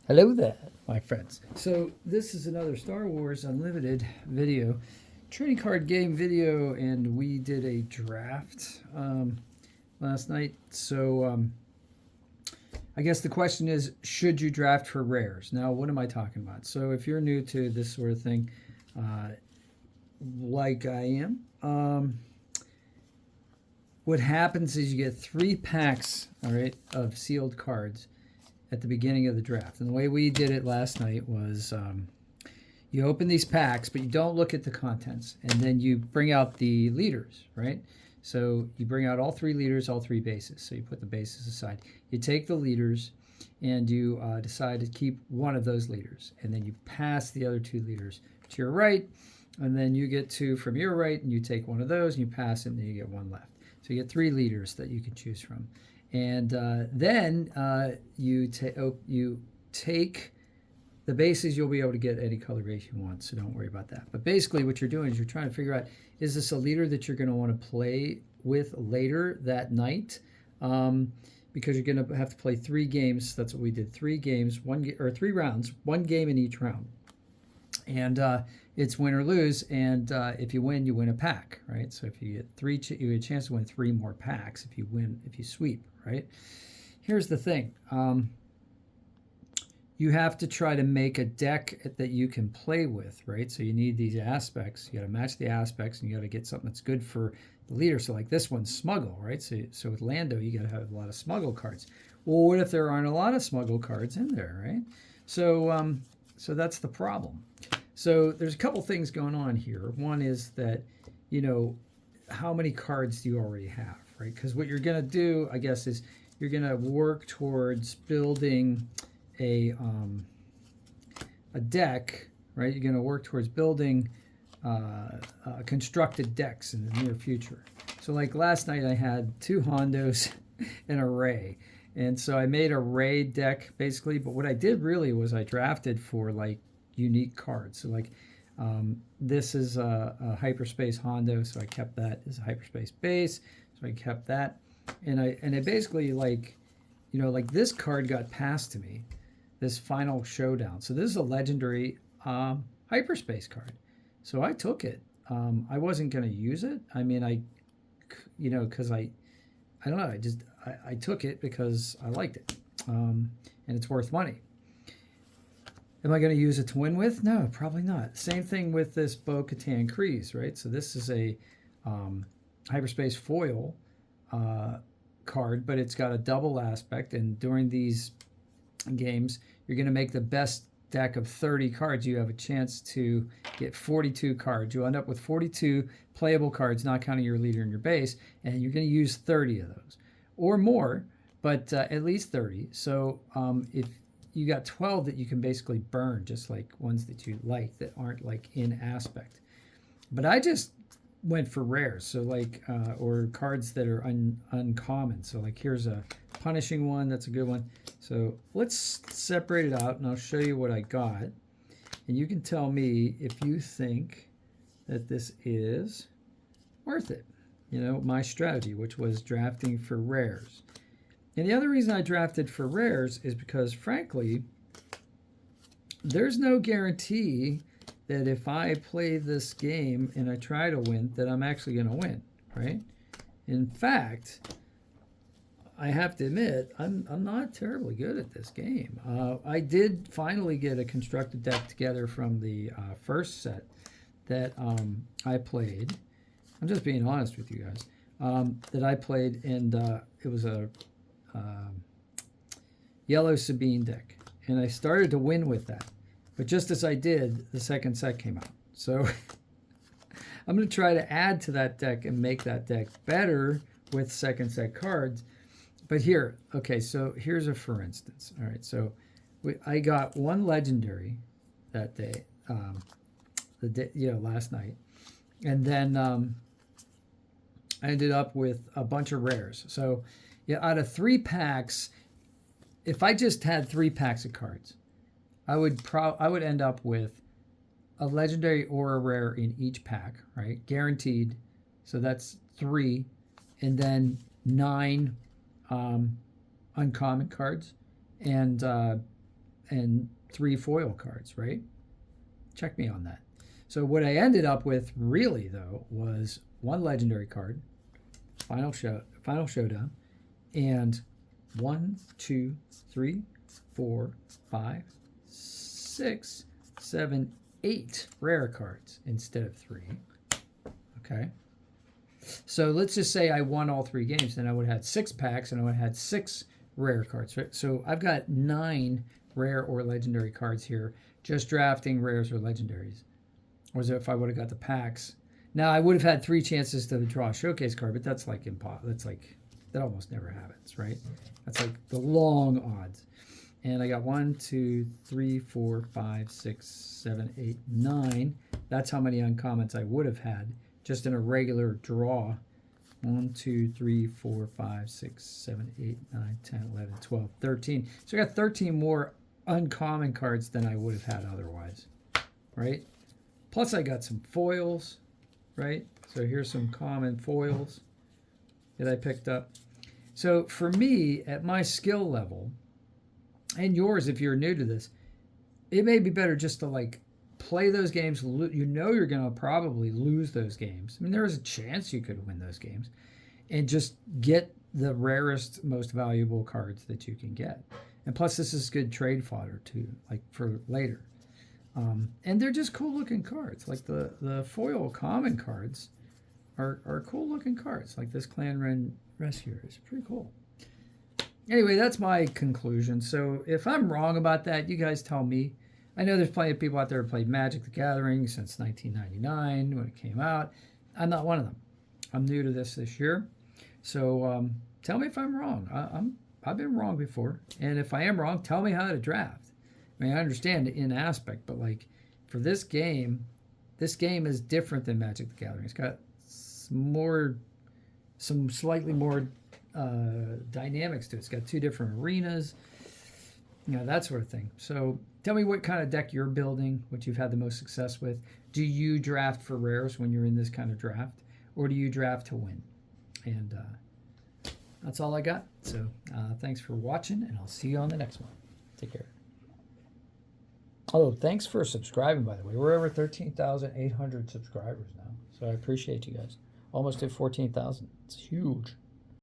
Hello there, my friends. So this is another Star Wars Unlimited video, trading card game video, and we did a draft last night. So I guess the question is, should you draft for rares? Now, what am I talking about? So if you're new to this sort of thing, like I am, what happens is you get 3 packs, all right, of sealed cards at the beginning of the draft. And the way we did it last night was you open these packs, but you don't look at the contents. And then you bring out the leaders, right? So you bring out all 3 leaders, all 3 bases. So you put the bases aside. You take the leaders and you decide to keep one of those leaders. And then you pass the other 2 leaders to your right. And then you get 2 from your right, and you take one of those and you pass it, and then you get 1 left. So you get 3 leaders that you can choose from. And then you take the bases. You'll be able to get any color base you want, so don't worry about that. But basically what you're doing is you're trying to figure out, is this a leader that you're going to want to play with later that night? Because you're going to have to play 3 games. That's what we did, 3 games, 3 rounds, 1 game in each round. And it's win or lose, and if you win, you win a pack, right? So if you get 3, you get a chance to win 3 more packs if you win, if you sweep, right? Here's the thing. You have to try to make a deck that you can play with, right? So you need these aspects. You got to match the aspects, and you got to get something that's good for the leader. So like this one's smuggle, right? So with Lando, you got to have a lot of smuggle cards. Well, what if there aren't a lot of smuggle cards in there, right? So so that's the problem. So there's a couple things going on here. One is that, how many cards do you already have, right? Because what you're going to do, I guess, is you're going to work towards building a deck, right? You're going to work towards building constructed decks in the near future. So like last night I had 2 Hondos and a Ray. And so I made a Ray deck basically, but what I did really was I drafted for like unique cards. So like this is a hyperspace Hondo, so I kept that as a hyperspace base. So I kept that, and I basically like this card got passed to me, this Final Showdown. So this is a legendary hyperspace card. So I took it. I wasn't going to use it. I mean, because I don't know. I took it because I liked it, and it's worth money. Am I going to use it to win with? No, probably not. Same thing with this Bo-Katan Kryze, right? So this is a hyperspace foil card, but it's got a double aspect, and during these games, you're going to make the best deck of 30 cards. You have a chance to get 42 cards. You'll end up with 42 playable cards, not counting your leader and your base, and you're going to use 30 of those or more, but at least 30. So if you got 12 that you can basically burn, just like ones that you like that aren't like in aspect. But I just went for rares, so like or cards that are uncommon. So like here's a punishing one, that's a good one. So let's separate it out, and I'll show you what I got, and you can tell me if you think that this is worth it. My strategy, which was drafting for rares. And the other reason I drafted for rares is because, frankly, there's no guarantee that if I play this game and I try to win, that I'm actually going to win, right? In fact, I have to admit, I'm not terribly good at this game. I did finally get a constructed deck together from the first set that I played. I'm just being honest with you guys. That I played, and it was a yellow Sabine deck, and I started to win with that, but just as I did, the second set came out. So I'm going to try to add to that deck and make that deck better with second set cards. But here, okay, so here's a for instance. All right, so I got 1 legendary that day, last night, and then I ended up with a bunch of rares. So yeah, out of 3 packs, if I just had 3 packs of cards, I would end up with a legendary or a rare in each pack, right? Guaranteed. So that's 3, and then 9 uncommon cards, and and 3 foil cards, right? Check me on that. So what I ended up with really though was 1 legendary card, final showdown, and 1, 2, 3, 4, 5, 6, 7, 8 rare cards instead of 3. Okay. So let's just say I won all 3 games, then I would have had 6 packs and I would have had 6 rare cards. Right? So I've got 9 rare or legendary cards here, just drafting rares or legendaries. Or as if I would have got the packs. Now I would have had 3 chances to draw a showcase card, but that's like impossible. That almost never happens, right? That's like the long odds. And I got 1, 2, 3, 4, 5, 6, 7, 8, 9. That's how many uncommons I would have had just in a regular draw. 1, 2, 3, 4, 5, 6, 7, 8, 9, 10, 11, 12, 13. So I got 13 more uncommon cards than I would have had otherwise, right? Plus I got some foils, right? So here's some common foils that I picked up. So for me, at my skill level, and yours if you're new to this, it may be better just to like play those games. You know you're going to probably lose those games. I mean, there is a chance you could win those games. And just get the rarest, most valuable cards that you can get. And plus, this is good trade fodder too, like for later. And they're just cool looking cards. Like the foil common cards are cool looking cards. Like this Clan Ren Rescuer is pretty cool. Anyway, that's my conclusion. So if I'm wrong about that, you guys tell me. I know there's plenty of people out there who played Magic the Gathering since 1999 when it came out. I'm not one of them. I'm new to this year. So tell me if I'm wrong. I've been wrong before. And if I am wrong, tell me how to draft. I mean, I understand the in aspect, but like for this game is different than Magic the Gathering. It's got some slightly more dynamics to it. It's got 2 different arenas, that sort of thing. So tell me what kind of deck you're building, what you've had the most success with. Do you draft for rares when you're in this kind of draft, or do you draft to win? And that's all I got. So thanks for watching, and I'll see you on the next one. Take care. Oh, thanks for subscribing, by the way. We're over 13,800 subscribers now, so I appreciate you guys. Almost at 14,000. It's huge.